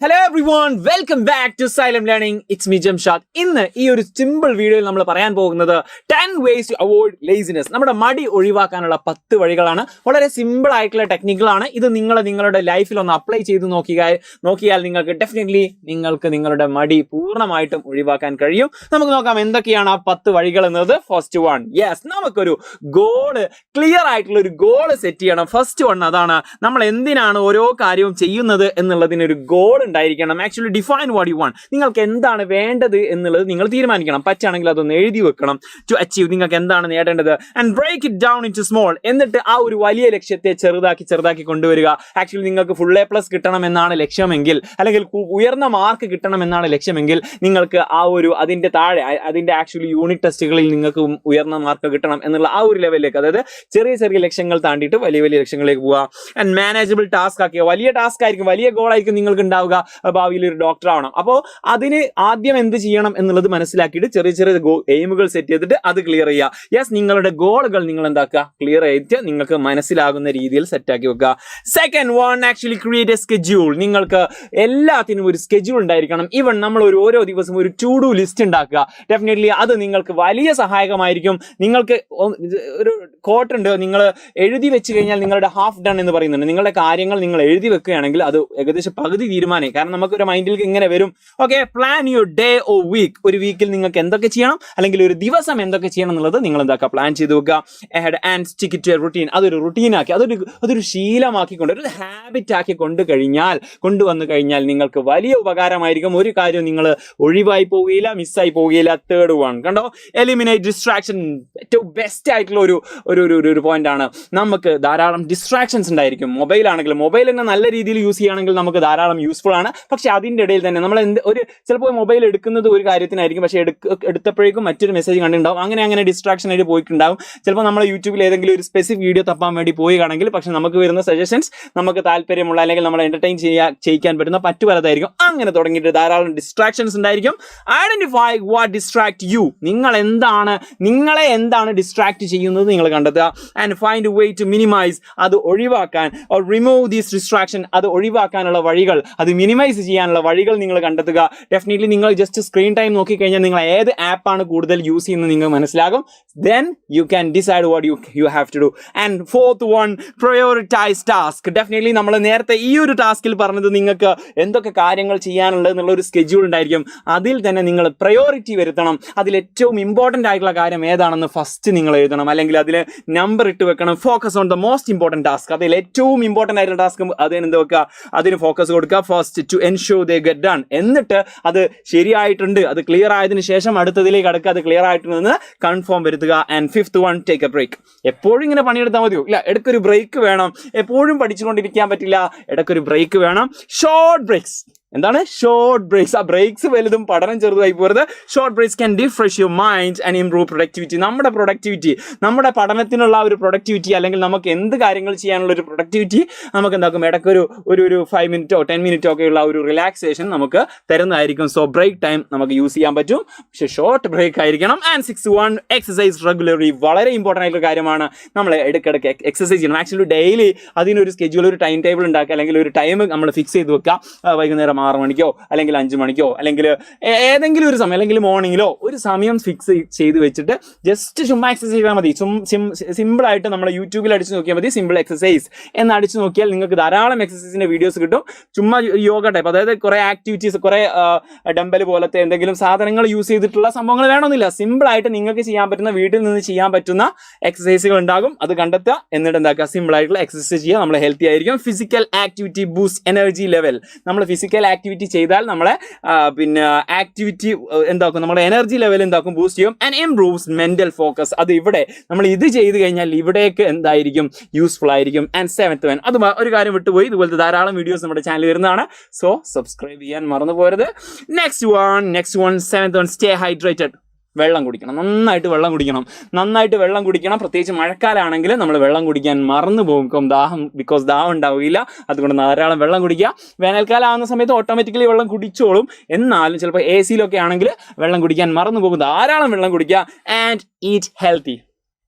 Hello everyone, welcome back to Silent Learning. It's me Jamshad. ഇന്ന് ഈ ഒരു simple വീഡിയോയിൽ നമ്മൾ പറയാൻ പോകുന്നത് 10 ways to avoid laziness. നമ്മുടെ മടി ഒഴിവാക്കാനുള്ള 10 വഴികളാണ്. വളരെ സിമ്പിൾ ആയിട്ടുള്ള ടെക്നിക്കുകളാണ്. ഇത് നിങ്ങളുടെ ലൈഫിൽ ഒന്ന് അപ്ലൈ ചെയ്ത് നോക്കിയാൽ നിങ്ങൾക്ക് ഡെഫിനറ്റ്ലി നിങ്ങളുടെ മടി പൂർണ്ണമായിട്ടും ഒഴിവാക്കാൻ കഴിയും. നമുക്ക് നോക്കാം എന്തൊക്കെയാണ് ആ 10 വഴികൾ എന്നത്. ഫസ്റ്റ് വൺ, യെസ്, നമുക്കൊരു ഗോള്, ക്ലിയർ ആയിട്ടുള്ള ഒരു ഗോള് സെറ്റ് ചെയ്യണം. ഫസ്റ്റ് വൺ അതാണ്, നമ്മൾ എന്തിനാണ് ഓരോ കാര്യവും ചെയ്യുന്നത് എന്നുള്ളതിനൊരു ഗോൾ ഉണ്ടായിരിക്കണം. Actually define what you want. നിങ്ങൾക്ക് എന്താണ് വേണ്ടത് എന്നുള്ളത് നിങ്ങൾ തീരുമാനിക്കണം. പറ്റുകയാണെങ്കിൽ അതൊന്ന് എഴുതി വെക്കണം. ടു അച്ചീവ്, നിങ്ങൾക്ക് എന്താണ് നേടേണ്ടത്. And break it down into small. എന്നിട്ട് ആ ഒരു വലിയ ലക്ഷ്യത്തെ ചെറുതാക്കി കൊണ്ടുവരിക. ആക്ച്വലി നിങ്ങൾക്ക് ഫുൾ A+ കിട്ടണം എന്നാണ് ലക്ഷ്യമെങ്കിൽ, അല്ലെങ്കിൽ ഉയർന്ന മാർക്ക് കിട്ടണം എന്നാണ് ലക്ഷ്യമെങ്കിൽ, നിങ്ങൾക്ക് ആ ഒരു അതിന്റെ താഴെ അതിന്റെ ആക്ച്വലി യൂണിറ്റ് ടെസ്റ്റുകളിൽ നിങ്ങൾക്ക് ഉയർന്ന മാർക്ക് കിട്ടണം എന്നുള്ള ആ ഒരു ലെവലിലേക്ക്, അതായത് ചെറിയ ലക്ഷ്യങ്ങൾ താണ്ടിയിട്ട് വലിയ ലക്ഷ്യങ്ങളിലേക്ക് പോവുക. ആൻഡ് മാനേജബിൾ ടാസ്ക് ആക്കിയ, വലിയ ടാസ്ക് ആയിരിക്കും, വലിയ ഗോൾ ആയിരിക്കും നിങ്ങൾക്ക് ഉണ്ടാവുക. ഭാവിയിൽ ഒരു ഡോക്ടർ ആവണം. അപ്പോൾ അതിന് ആദ്യം എന്ത് ചെയ്യണം എന്നുള്ളത് മനസ്സിലാക്കിയിട്ട് ചെറിയ എയിമുകൾ സെറ്റ് ചെയ്തിട്ട് അത് ക്ലിയർ ചെയ്യുക. യെസ്, നിങ്ങളുടെ ഗോളുകൾ നിങ്ങൾ എന്താക്കുക, ക്ലിയർ ചെയ്തിട്ട് നിങ്ങൾക്ക് മനസ്സിലാകുന്ന രീതിയിൽ സെറ്റ് ആക്കി വെക്കുക. Second one, actually create A schedule. നിങ്ങൾക്ക് എല്ലാത്തിനും ഒരു സ്കെഡ്യൂൾ ഉണ്ടായിരിക്കണം. ഈവൻ നമ്മൾ ഓരോ ദിവസം ഒരു ടു ഡു ലിസ്റ്റ് ഉണ്ടാക്കുക. ഡെഫിനറ്റ്ലി അത് നിങ്ങൾക്ക് വലിയ സഹായകമായിരിക്കും. നിങ്ങൾക്ക് ഒരു കോട്ട് ഉണ്ട്, നിങ്ങൾ എഴുതി വെച്ച് കഴിഞ്ഞാൽ നിങ്ങളുടെ ഹാഫ് ഡൺ എന്ന് പറയുന്നുണ്ട്. നിങ്ങളുടെ കാര്യങ്ങൾ നിങ്ങൾ എഴുതി വെക്കുകയാണെങ്കിൽ അത് ഏകദേശം പകുതി തീരുമാനം. കാരണം നമുക്കൊരു മൈൻഡിലേക്ക് ഇങ്ങനെ വരും, okay, plan your day or week. ഒരു വീക്കിൽ നിങ്ങൾക്ക് എന്തൊക്കെ ചെയ്യണം, അല്ലെങ്കിൽ ഒരു ദിവസം എന്തൊക്കെ ചെയ്യണം എന്നുള്ളത് നിങ്ങൾ എന്താക്കുക, പ്ലാൻ ചെയ്ത് വെക്കുക. And stick to a routine. അതൊരു റുട്ടീനാക്കി, അതൊരു ശീലമാക്കിക്കൊണ്ട്, ഒരു ഹാബിറ്റ് ആക്കി കൊണ്ടുവന്നു കഴിഞ്ഞാൽ നിങ്ങൾക്ക് വലിയ ഉപകാരമായിരിക്കും. ഒരു കാര്യം നിങ്ങൾ ഒഴിവായി പോവുകയില്ല, മിസ്സായി പോവുകയില്ല. തേർഡ് വൺ കണ്ടോ, എലിമിനേറ്റ് ഡിസ്ട്രാക്ഷൻ. ഏറ്റവും ബെസ്റ്റ് ആയിട്ടുള്ള ഒരു പോയിന്റ് ആണ്. നമുക്ക് ധാരാളം ഡിസ്ട്രാക്ഷൻസ് ഉണ്ടായിരിക്കും. മൊബൈൽ ആണെങ്കിലും, മൊബൈൽ തന്നെ നല്ല രീതിയിൽ യൂസ് ചെയ്യുകയാണെങ്കിൽ നമുക്ക് ധാരാളം യൂസ്ഫുൾ ആണ്. പക്ഷെ അതിന്റെ ഇടയിൽ തന്നെ നമ്മൾ ചിലപ്പോൾ മൊബൈൽ എടുക്കുന്നത് ഒരു കാര്യത്തിനായിരിക്കും, പക്ഷെ എടുത്തപ്പോഴേക്കും മറ്റൊരു മെസ്സേജ് കണ്ടിട്ടുണ്ടാവും. അങ്ങനെ ഡിസ്ട്രാക്ഷൻ ആയിട്ട് പോയിട്ടുണ്ടാവും. ചിലപ്പോൾ നമ്മൾ യൂട്യൂബിൽ ഏതെങ്കിലും ഒരു സ്പെസിഫിക് വീഡിയോ തപ്പാൻ വേണ്ടി പോവുകയാണെങ്കിൽ, പക്ഷെ നമുക്ക് വരുന്ന സജഷൻസ് നമുക്ക് താല്പര്യമുള്ള, അല്ലെങ്കിൽ നമ്മൾ എന്റർടൈൻ ചെയ്യിക്കാൻ പറ്റുന്ന മറ്റു പലതായിരിക്കും. അങ്ങനെ തുടങ്ങിയിട്ട് ധാരാളം ഡിസ്ട്രാക്ഷൻസ് ഉണ്ടായിരിക്കും. Identify what distract you. നിങ്ങളെ എന്താണ് ഡിസ്ട്രാക്ട് ചെയ്യുന്നത് നിങ്ങൾ കണ്ടെത്തുക. And find way to minimise. അത് ഒഴിവാക്കാൻ, ഓർ റിമൂവ് ദീസ് ഡിസ്ട്രാക്ഷൻ, അത് ഒഴിവാക്കാനുള്ള വഴികൾ, അത് മിനിമൈസ് ചെയ്യാനുള്ള വഴികൾ നിങ്ങൾ കണ്ടെത്തുക. ഡെഫിനറ്റ്ലി നിങ്ങൾ ജസ്റ്റ് സ്ക്രീൻ ടൈം നോക്കിക്കഴിഞ്ഞാൽ നിങ്ങൾ ഏത് ആപ്പാണ് കൂടുതൽ യൂസ് ചെയ്യുന്നത് നിങ്ങൾ മനസ്സിലാകും. Then you can decide what you have to do. And fourth one, prioritise task. Definitely നമ്മൾ നേരത്തെ ഈ ഒരു ടാസ്കിൽ പറഞ്ഞത് നിങ്ങൾക്ക് എന്തൊക്കെ കാര്യങ്ങൾ ചെയ്യാനുള്ളത് എന്നുള്ള ഒരു സ്കെഡ്യൂൾ ഉണ്ടായിരിക്കും. അതിൽ തന്നെ നിങ്ങൾ പ്രയോറിറ്റി വരുത്തണം. അതിൽ ഏറ്റവും ഇമ്പോർട്ടൻ്റ് ആയിട്ടുള്ള കാര്യം ഏതാണെന്ന് ഫസ്റ്റ് നിങ്ങൾ എഴുതണം, അല്ലെങ്കിൽ അതിൽ നമ്പർ ഇട്ട് വെക്കണം. Focus on the most important task. അതിൽ ഏറ്റവും ഇമ്പോർട്ടൻ്റ് ആയിട്ടുള്ള ടാസ്ക് അതിന് വെക്കുക, അതിന് ഫോക്കസ് കൊടുക്കുക. First to ensure they get done. എന്നിട്ട് അത് ശരിയായിട്ടുണ്ട്, അത് ക്ലിയർ ആയതിനു ശേഷം അടുത്തതിലേക്ക് അടുക്കുക, അത് ക്ലിയർ ആയിട്ടുണ്ടെന്ന് കൺഫേം വരുത്തുക. And fifth one, take a break. എപ്പോഴും ഇങ്ങനെ പണിയെടുത്താൽ മതിയോ? ഇല്ല, ഇടയ്ക്കൊരു ബ്രേക്ക് വേണം. എപ്പോഴും പഠിച്ചുകൊണ്ടിരിക്കാൻ പറ്റില്ല, ഇടയ്ക്കൊരു ബ്രേക്ക് വേണം. Short breaks. എന്താണ് ഷോർട്ട് ബ്രേക്സ്? ആ ബ്രേക്സ് വലുതും പഠനം ചെറുതായി പോരുത്. Short breaks can refresh your mind and improve productivity. നമ്മുടെ പഠനത്തിനുള്ള ഒരു പ്രൊഡക്ടിവിറ്റി, അല്ലെങ്കിൽ നമുക്ക് എന്ത് കാര്യങ്ങൾ ചെയ്യാനുള്ള ഒരു പ്രൊഡക്ടിവിറ്റി നമുക്ക് എന്താക്കും, ഇടയ്ക്കൊരു ഒരു 5 മിനിറ്റോ 10 മിനിറ്റോ ഒക്കെയുള്ള ഒരു റിലാക്സേഷൻ നമുക്ക് തരുന്നതായിരിക്കും. സോ ബ്രേക്ക് ടൈം നമുക്ക് യൂസ് ചെയ്യാൻ പറ്റും, പക്ഷെ ഷോർട്ട് ബ്രേക്ക് ആയിരിക്കണം. And 6 1, exercise regularly. വളരെ ഇമ്പോർട്ടൻ്റ് ആയിട്ടുള്ള കാര്യമാണ്. നമ്മൾ ഇടയ്ക്കിടയ്ക്ക് എക്സസൈസ് ചെയ്യണം. ആക്ച്വലി ഡെയിലി അതിനൊരു സ്കെഡ്യൂൾ, ഒരു ടൈം ടേബിൾ ഉണ്ടാക്കുക, അല്ലെങ്കിൽ ഒരു ടൈം നമ്മൾ ഫിക്സ് ചെയ്ത് വെക്കുക. വൈകുന്നേരം 6 മണിക്കോ അല്ലെങ്കിൽ 5 മണിക്കോ അല്ലെങ്കിൽ ഏതെങ്കിലും ഒരു സമയം, അല്ലെങ്കിൽ മോർണിംഗിലോ ഒരു സമയം ഫിക്സ് ചെയ്ത് വെച്ചിട്ട് ജസ്റ്റ് ചുമ്മാ എക്സസൈസ് ചെയ്താൽ മതി. സിമ്പിളായിട്ട് നമ്മൾ യൂട്യൂബിൽ അടിച്ച് നോക്കിയാൽ മതി, സിമ്പിൾ എക്സസൈസ് എന്ന് അടിച്ച് നോക്കിയാൽ നിങ്ങൾക്ക് ധാരാളം എക്സസൈസിന്റെ വീഡിയോസ് കിട്ടും. ചുമ്മാ യോഗ ടൈപ്പ്, അതായത് കുറെ ആക്ടിവിറ്റീസ്, കുറെ ഡംബൽ പോലത്തെ എന്തെങ്കിലും സാധനങ്ങൾ യൂസ് ചെയ്തിട്ടുള്ള സംഭവങ്ങൾ വേണമെന്നില്ല. സിമ്പിളായിട്ട് നിങ്ങൾക്ക് ചെയ്യാൻ പറ്റുന്ന, വീട്ടിൽ നിന്ന് ചെയ്യാൻ പറ്റുന്ന എക്സസൈസുകൾ ഉണ്ടാകും. അത് കണ്ടെത്തുക, എന്നിട്ട് എന്താക്കുക, സിമ്പിൾ ആയിട്ടുള്ള എക്സസൈസ് ചെയ്യുക. നമ്മൾ ഹെൽത്തി ആയിരിക്കും. Physical activity boost energy level. നമ്മൾ ഫിസിക്കൽ ആക്ടിവിറ്റി ചെയ്താൽ നമ്മളെ ആക്ടിവിറ്റി എന്താക്കും, നമ്മുടെ എനർജി ലെവൽ എന്താക്കും, ബൂസ്റ്റ് ചെയ്യും. And improves mental focus. അത് ഇവിടെ നമ്മൾ ഇത് ചെയ്ത് കഴിഞ്ഞാൽ ഇവിടേക്ക് എന്തായിരിക്കും, യൂസ്ഫുൾ ആയിരിക്കും. ആൻഡ് 7th വൺ, അത് ഒരു കാര്യം വിട്ടുപോയി, ഇതുപോലത്തെ ധാരാളം വീഡിയോസ് നമ്മുടെ ചാനൽ വരുന്നതാണ്. സോ സബ്സ്ക്രൈബ് ചെയ്യാൻ മറന്നു പോകരുത്. Next one 7th one, stay hydrated. വെള്ളം കുടിക്കണം, നന്നായിട്ട് വെള്ളം കുടിക്കണം. പ്രത്യേകിച്ച് മഴക്കാലമാണെങ്കിൽ നമ്മൾ വെള്ളം കുടിക്കാൻ മറന്നു പോകും, ദാഹം ഉണ്ടാവുകയില്ല. അതുകൊണ്ട് ധാരാളം വെള്ളം കുടിക്കുക. വേനൽക്കാലം ആവുന്ന സമയത്ത് ഓട്ടോമാറ്റിക്കലി വെള്ളം കുടിച്ചോളും. എന്നാലും ചിലപ്പോൾ AC-യിലൊക്കെ ആണെങ്കിൽ വെള്ളം കുടിക്കാൻ മറന്നു പോകും. ധാരാളം വെള്ളം കുടിക്കുക. And eat healthy.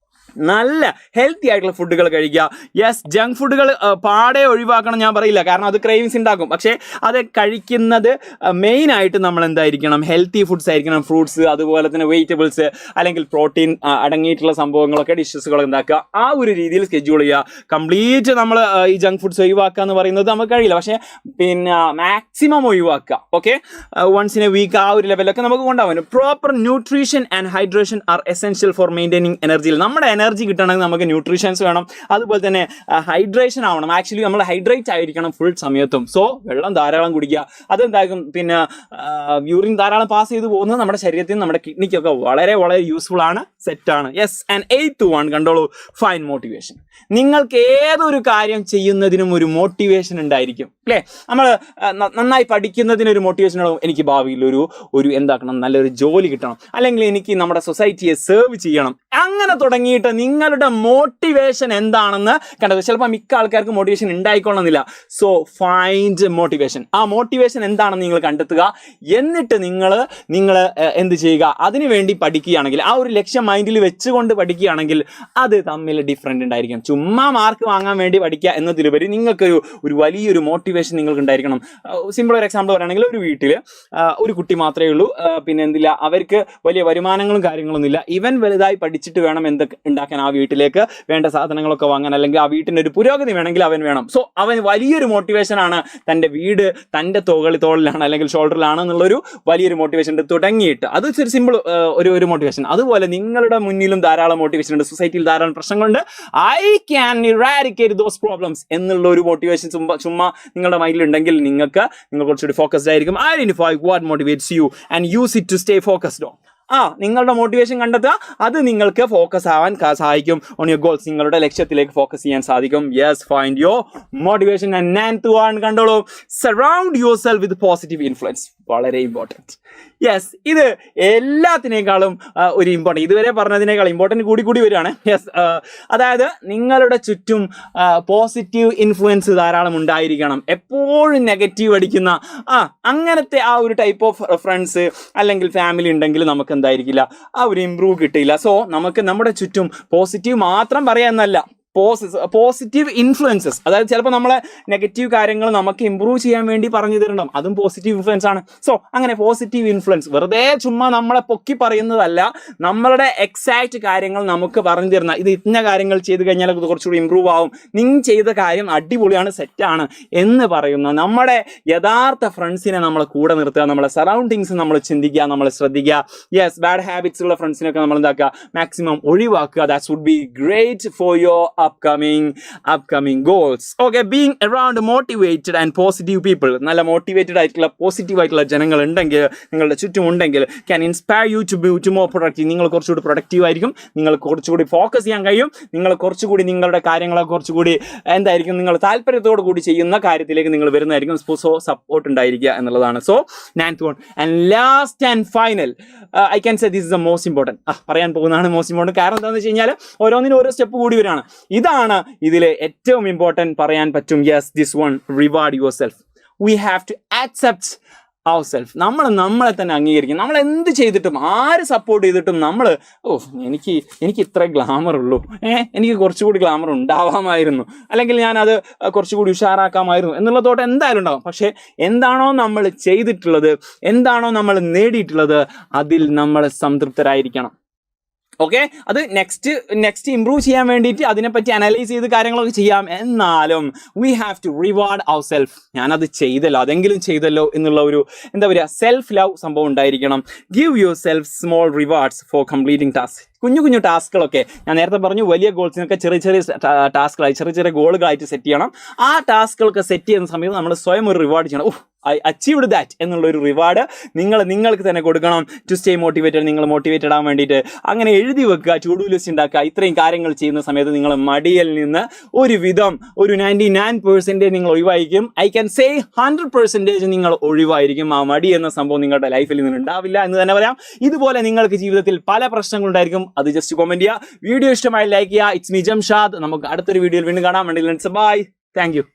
നല്ല ഹെൽത്തി ആയിട്ടുള്ള ഫുഡുകൾ കഴിക്കുക. യെസ്, ജങ്ക് ഫുഡുകൾ പാടെ ഒഴിവാക്കണം ഞാൻ പറയില്ല, കാരണം അത് ക്രേവിങ്സ് ഉണ്ടാക്കും. പക്ഷേ അത് കഴിക്കുന്നത് മെയിനായിട്ട് നമ്മൾ എന്തായിരിക്കണം, ഹെൽത്തി ഫുഡ്സ് ആയിരിക്കണം. ഫ്രൂട്ട്സ്, അതുപോലെ തന്നെ വെജിറ്റബിൾസ്, അല്ലെങ്കിൽ പ്രോട്ടീൻ അടങ്ങിയിട്ടുള്ള സംഭവങ്ങളൊക്കെ ഡിഷസുകൾ ഉണ്ടാക്കുക. ആ ഒരു രീതിയിൽ സ്കെഡ്യൂൾ ചെയ്യുക. കംപ്ലീറ്റ് നമ്മൾ ഈ ജങ്ക് ഫുഡ്സ് ഒഴിവാക്കുക എന്ന് പറയുന്നത് നമുക്ക് കഴിയില്ല, പക്ഷേ പിന്നെ മാക്സിമം ഒഴിവാക്കുക. Okay, once in a week ആ ഒരു ലെവലൊക്കെ നമുക്ക് കൊണ്ടുപോകാൻ. Proper nutrition and hydration are essential for maintaining energy. നമ്മുടെ എനർജി കിട്ടണമെങ്കിൽ നമുക്ക് ന്യൂട്രീഷൻസ് വേണം, അതുപോലെ തന്നെ ഹൈഡ്രേഷൻ ആവണം. ആക്ച്വലി നമ്മൾ ഹൈഡ്രേറ്റ് ആയിരിക്കണം ഫുൾ സമയത്തും. സോ വെള്ളം ധാരാളം കുടിക്കുക. അതെന്താകും, പിന്നെ യൂറിൻ ധാരാളം പാസ് ചെയ്ത് പോകുന്നത് നമ്മുടെ ശരീരത്തിൽ നമ്മുടെ കിഡ്നിക്കൊക്കെ വളരെ വളരെ യൂസ്ഫുൾ ആണ്, സെറ്റാണ്. യെസ്, ആൻഡ് 8th one കണ്ടോളൂ, ഫൈൻ മോട്ടിവേഷൻ. നിങ്ങൾക്ക് ഏതൊരു കാര്യം ചെയ്യുന്നതിനും ഒരു മോട്ടിവേഷൻ ഉണ്ടായിരിക്കും അല്ലേ? നമ്മൾ നന്നായി പഠിക്കുന്നതിനൊരു മോട്ടിവേഷൻ ഉണ്ടാവും. എനിക്ക് ഭാവിയിൽ ഒരു എന്താക്കണം, നല്ലൊരു ജോലി കിട്ടണം, അല്ലെങ്കിൽ എനിക്ക് നമ്മുടെ സൊസൈറ്റിയെ സെർവ് ചെയ്യണം. അങ്ങനെ തുടങ്ങിയിട്ട് നിങ്ങളുടെ മോട്ടിവേഷൻ എന്താണെന്ന് കണ്ടത്. ചിലപ്പോൾ മിക്ക ആൾക്കാർക്ക് മോട്ടിവേഷൻ ഉണ്ടായിക്കൊള്ളുന്നില്ല. So find motivation. ആ മോട്ടിവേഷൻ എന്താണെന്ന് നിങ്ങൾ കണ്ടെത്തുക. എന്നിട്ട് നിങ്ങൾ എന്ത് ചെയ്യുക, അതിനു വേണ്ടി പഠിക്കുകയാണെങ്കിൽ, ആ ഒരു ലക്ഷ്യം മൈൻഡിൽ വെച്ചുകൊണ്ട് പഠിക്കുകയാണെങ്കിൽ അത് തമ്മിൽ ഡിഫറൻറ്റ് ഉണ്ടായിരിക്കും. ചുമ്മാ മാർക്ക് വാങ്ങാൻ വേണ്ടി പഠിക്കുക എന്നതിലുപരി നിങ്ങൾക്കൊരു വലിയൊരു മോട്ടിവേഷൻ നിങ്ങൾക്ക് ഉണ്ടായിരിക്കണം. സിമ്പിൾ ഒരു എക്സാമ്പിൾ പറയുകയാണെങ്കിൽ, ഒരു വീട്ടിൽ ഒരു കുട്ടി മാത്രമേ ഉള്ളൂ, പിന്നെ എന്തില്ല, അവർക്ക് വലിയ വരുമാനങ്ങളും കാര്യങ്ങളൊന്നുമില്ല. ഇവൻ വലുതായി പഠിച്ചിട്ട് വേണം എന്തൊക്കെ ഉണ്ടാക്കാൻ, ആ വീട്ടിലേക്ക് വേണ്ട സാധനങ്ങളൊക്കെ വാങ്ങാൻ, അല്ലെങ്കിൽ ആ വീട്ടിൻ്റെ ഒരു പുരോഗതി വേണമെങ്കിൽ അവൻ വേണം. സോ അവൻ വലിയൊരു മോട്ടിവേഷനാണ്, തൻ്റെ വീട് തൻ്റെ തോളിലാണ് അല്ലെങ്കിൽ ഷോൾഡറിലാണ് എന്നുള്ളൊരു വലിയൊരു മോട്ടിവേഷൻ തുടങ്ങിയിട്ട്. അത് ഒരു സിമ്പിൾ ഒരു മോട്ടിവേഷൻ. അതുപോലെ നിങ്ങളുടെ മുന്നിലും ധാരാളം മോട്ടിവേഷൻ ഉണ്ട്, സൊസൈറ്റിയിൽ ധാരാളം പ്രശ്നങ്ങളുണ്ട്. I can eradicate those problems എന്നുള്ള ഒരു മോട്ടിവേഷൻ ചുമ്മാ നിങ്ങളുടെ മൈൻഡിൽ ഉണ്ടെങ്കിൽ നിങ്ങൾ കുറച്ചുകൂടി ഫോക്കസ്ഡ് ആയിരിക്കും. Identify what motivates you and use it to stay focused on. നിങ്ങളുടെ മോട്ടിവേഷൻ കണ്ടെത്തുക, അത് നിങ്ങൾക്ക് ഫോക്കസ് ആവാൻ സഹായിക്കും. ഓൺ യുവർ ഗോൾസ്, നിങ്ങളുടെ ലക്ഷ്യത്തിലേക്ക് ഫോക്കസ് ചെയ്യാൻ സാധിക്കും. Yes, find your motivation. And 9th one കണ്ടോളൂ, surround your self with positive influence. വളരെ ഇമ്പോർട്ടൻറ്റ്. യെസ്, ഇത് എല്ലാത്തിനേക്കാളും ഒരു ഇമ്പോർട്ടൻറ്റ്, ഇതുവരെ പറഞ്ഞതിനേക്കാൾ ഇമ്പോർട്ടൻറ്റ് കൂടി വരികയാണ്. യെസ്, അതായത് നിങ്ങളുടെ ചുറ്റും പോസിറ്റീവ് ഇൻഫ്ലുവൻസ് ധാരാളം ഉണ്ടായിരിക്കണം. എപ്പോഴും നെഗറ്റീവ് അടിക്കുന്ന അങ്ങനത്തെ ആ ഒരു ടൈപ്പ് ഓഫ് ഫ്രണ്ട്സ് അല്ലെങ്കിൽ ഫാമിലി ഉണ്ടെങ്കിൽ നമുക്ക് എന്തായിരിക്കില്ല, ആ ഒരു ഇമ്പ്രൂവ് കിട്ടില്ല. സോ നമുക്ക് നമ്മുടെ ചുറ്റും പോസിറ്റീവ് മാത്രം പറയാമെന്നല്ല, പോസിറ്റീവ് ഇൻഫ്ലുവൻസസ്, അതായത് ചിലപ്പോൾ നമ്മളെ നെഗറ്റീവ് കാര്യങ്ങൾ നമുക്ക് ഇമ്പ്രൂവ് ചെയ്യാൻ വേണ്ടി പറഞ്ഞു തരണം, അതും പോസിറ്റീവ് ഇൻഫ്ലുവൻസ് ആണ്. സോ അങ്ങനെ പോസിറ്റീവ് ഇൻഫ്ലുവൻസ് വെറുതെ ചുമ്മാ നമ്മളെ പൊക്കി പറയുന്നതല്ല, നമ്മളുടെ എക്സാക്റ്റ് കാര്യങ്ങൾ നമുക്ക് പറഞ്ഞു തരുന്ന, ഇത് ഇന്ന കാര്യങ്ങൾ ചെയ്ത് കഴിഞ്ഞാൽ അത് കുറച്ചുകൂടി ഇമ്പ്രൂവ് ആവും, നിങ്ങൾ ചെയ്ത കാര്യം അടിപൊളിയാണ്, സെറ്റാണ് എന്ന് പറയുന്ന നമ്മുടെ യഥാർത്ഥ ഫ്രണ്ട്സിനെ നമ്മളെ കൂടെ നിർത്തുക. നമ്മളെ സറൗണ്ടിങ്സ് നമ്മൾ ചിന്തിക്കുക, നമ്മൾ ശ്രദ്ധിക്കുക. യെസ്, ബാഡ് ഹാബിറ്റ്സ് ഉള്ള ഫ്രണ്ട്സിനൊക്കെ നമ്മൾ എന്താക്കുക, മാക്സിമം ഒഴിവാക്കുക. That would be great for your upcoming goals. Okay, being around motivated and positive people, നല്ല മോട്ടിവേറ്റഡ് ആയിട്ടുള്ള പോസിറ്റീവ് ആയിട്ടുള്ള ജനങ്ങൾ ഉണ്ടെങ്കിൽ, നിങ്ങളുടെ ചുറ്റും ഉണ്ടെങ്കിൽ, can inspire you to be more productive. നിങ്ങൾ കുറച്ചുകൂടി പ്രൊഡക്റ്റീവ് ആയിരിക്കും, നിങ്ങൾ കുറച്ചുകൂടി ഫോക്കസ് ചെയ്യാൻ കഴിയും, നിങ്ങൾ കുറച്ചുകൂടി നിങ്ങളുടെ കാര്യങ്ങളെ കുറച്ചുകൂടി എന്തായിരിക്കും, നിങ്ങൾ താല്പര്യത്തോടു കൂടി ചെയ്യുന്ന കാര്യത്തിലേക്ക് നിങ്ങൾ വരുന്നതായിരിക്കും. സോ സപ്പോർട്ട് ഉണ്ടായിരിക്കുക എന്നുള്ളതാണ്. So 9th one and last and final, I can say this is the most important. പറയാൻ പോകുന്നതാണ് മോസ്റ്റ് ഇമ്പോർട്ടൻറ്റ്. കാരണം എന്താണെന്ന് വെച്ച് കഴിഞ്ഞാൽ ഓരോന്നിനും ഓരോ സ്റ്റെപ്പ് കൂടി വരികയാണ്. ഇതാണ് ഇതിലെ ഏറ്റവും ഇമ്പോർട്ടൻറ്റ് പറയാൻ പറ്റും. Yes, this one, reward yourself. We have to accept our self. നമ്മളെ തന്നെ അംഗീകരിക്കും. നമ്മൾ എന്ത് ചെയ്തിട്ടും, ആര് സപ്പോർട്ട് ചെയ്തിട്ടും നമ്മൾ എനിക്ക് ഇത്ര ഗ്ലാമർ ഉള്ളൂ, എനിക്ക് കുറച്ചുകൂടി ഗ്ലാമർ ഉണ്ടാവാമായിരുന്നു, അല്ലെങ്കിൽ ഞാനത് കുറച്ചുകൂടി ഉഷാറാക്കാമായിരുന്നു എന്നുള്ള തോട്ട് എന്തായാലും ഉണ്ടാവും. പക്ഷേ എന്താണോ നമ്മൾ ചെയ്തിട്ടുള്ളത്, എന്താണോ നമ്മൾ നേടിയിട്ടുള്ളത്, അതിൽ നമ്മൾ സംതൃപ്തരായിരിക്കണം. ഓക്കെ, അത് നെക്സ്റ്റ് ഇംപ്രൂവ് ചെയ്യാൻ വേണ്ടിയിട്ട് അതിനെപ്പറ്റി അനലൈസ് ചെയ്ത് കാര്യങ്ങളൊക്കെ ചെയ്യാം. എന്നാലും we have to reward our self. ഞാനത് ചെയ്തല്ലോ, അതെങ്കിലും ചെയ്തല്ലോ എന്നുള്ള ഒരു എന്താ പറയുക, സെൽഫ് ലവ് സംഭവം ഉണ്ടായിരിക്കണം. Give your self small rewards four completing task. കുഞ്ഞു ടാസ്കുകളൊക്കെ ഞാൻ നേരത്തെ പറഞ്ഞു, വലിയ ഗോൾസിനൊക്കെ ചെറിയ ടാസ്കുകളായി ചെറിയ ഗോളുകളായിട്ട് സെറ്റ് ചെയ്യണം. ആ ടാസ്കുകളൊക്കെ സെറ്റ് ചെയ്യുന്ന സമയത്ത് നമ്മൾ സ്വയം ഒരു റിവാർഡ് ചെയ്യണം. ഐ അച്ചീവ്ഡ് ദാറ്റ് എന്നുള്ളൊരു റിവാർഡ് നിങ്ങൾക്ക് തന്നെ കൊടുക്കണം. ടു സ്റ്റേ മോട്ടിവേറ്റഡ്, നിങ്ങൾ മോട്ടിവേറ്റഡ് ആവാൻ വേണ്ടിയിട്ട് അങ്ങനെ എഴുതി വെക്കുക, ടു ഡു ലിസ്റ്റ് ഉണ്ടാക്കുക. ഇത്രയും കാര്യങ്ങൾ ചെയ്യുന്ന സമയത്ത് നിങ്ങൾ മടിയിൽ നിന്ന് ഒരു 99% നിങ്ങൾ ഒഴിവായിരിക്കും. ഐ ക്യാൻ സേ 100% നിങ്ങൾ ഒഴിവായിരിക്കും. ആ മടി എന്ന സംഭവം നിങ്ങളുടെ ലൈഫിൽ നിന്ന് ഉണ്ടാവില്ല എന്ന് തന്നെ പറയാം. ഇതുപോലെ നിങ്ങൾക്ക് ജീവിതത്തിൽ പല പ്രശ്നങ്ങളുണ്ടായിരിക്കും. അത് ജസ്റ്റ് കമന്റ് ചെയ്യുക. വീഡിയോ ഇഷ്ടമായി ലൈക്ക് ചെയ്യുക. It's me Jamshad. നമുക്ക് അടുത്തൊരു വീഡിയോയിൽ വീണ്ടും കാണാം. ബൈ. Thank you.